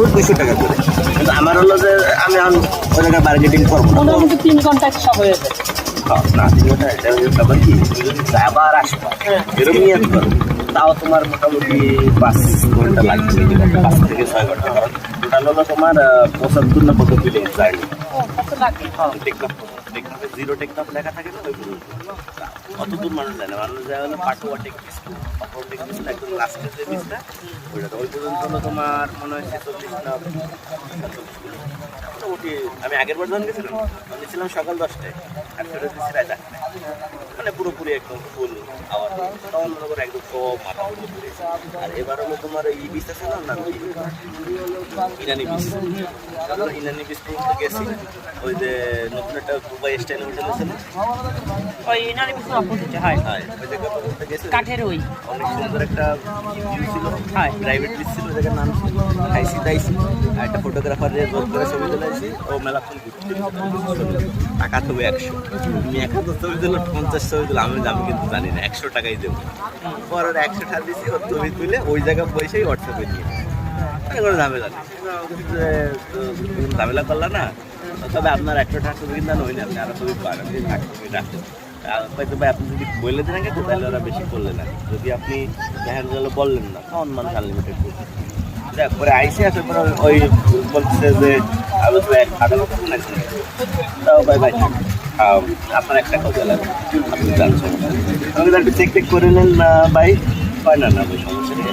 গরু 200 টাকা করে। কিন্তু আমার হলো যে আমি এখন ওই জায়গায় বার্গেটিং করবো না। মোটামুটি 3 ঘন্টা সব হয়ে যায়। না 3 ঘন্টা এটা ব্যাপার কি, তুমি যদি যাবা আর আসবা এরকম নিয়ে করো, তাও তোমার মোটামুটি 5 ঘন্টা লাগবে, 5 থেকে 6 ঘন্টা। কারণ টোটাল হলো তোমার 75 না কত কিলো জার্নি। টেকনাফে জিরো টেকনাফ লেখা থাকে না, ওই পর্যন্ত অত দূর মানুষ যায় না। মানুষ যায় হলো পাটুয়া টেকনিস, পাটুয়া টেকনিস একদম লাস্টের যে বীজটা ওইটা, ওই পর্যন্ত হলো তোমার মনে হয় 40 না 47 কিলো মোটামুটি। আমি আগের বার যখন গেছিলাম আমি ছিলাম সকাল 10টায় আর ফেরত দিচ্ছি রাত 8টায়, মানে পুরোপুরি একদম ফুল আওয়ার। তখন মনে করো একদম সব মাথা পড়ে পড়েছে। আর এবার হলো তোমার এই বীজ আছে না, নাম কি ইরানি বীজ। ইরানি বীজ পর্যন্ত গেছি, ওই যে নতুন একটা দুবাই স্টাইল হোটেল আছে না, ওই ইনারি পিছনে অপোজিটে হয়। ওই জায়গায় পর্যন্ত গেছি। কাঠের ওই অনেক সুন্দর একটা ভিউ ছিল, প্রাইভেট বিচ ছিল, ওই জায়গার নাম ছিল খাইছি দাইছি। আর একটা ফটোগ্রাফারের জোর করে ছবি তুলেছি, ও মেলাক্ষণ ঘুরতে টাকা তবে 100। তুমি 1000 ছবি দিল, 50 ছবি দিল, আমি কিন্তু জানি না, 100 টাকাই দেবো। পরে 100 টাকা দিয়েছি, ওর ছবি তুলে ওই জায়গায় বসেই হোয়াটসঅ্যাপে নিয়ে কোনো ঝামেলা নেই, ঝামেলা করলা না। তবে আপনার 100 টাকা ছবি কিন্তু হইলে আপনি আরো ছবি পান, আপনি রাখেন। হয়তো ভাই আপনি যদি বলে দেন আগে, তাহলে ওরা বেশি করলেন না। যদি আপনি দেখা গেল বললেন না, তখন মানুষ আনলিমিটেড করবে। দেখ পরে আইসি আসে, পরে ওই বলছে যে আমি তো 1.5 লক্ষ নাকি, তাও ভাই ভাই আপনার 1 টাকাও দেওয়া লাগবে, আপনি জানছেন। আমি একটু চেক টেক করে নেন না ভাই, হয় না না ভাই, সমস্যা নেই।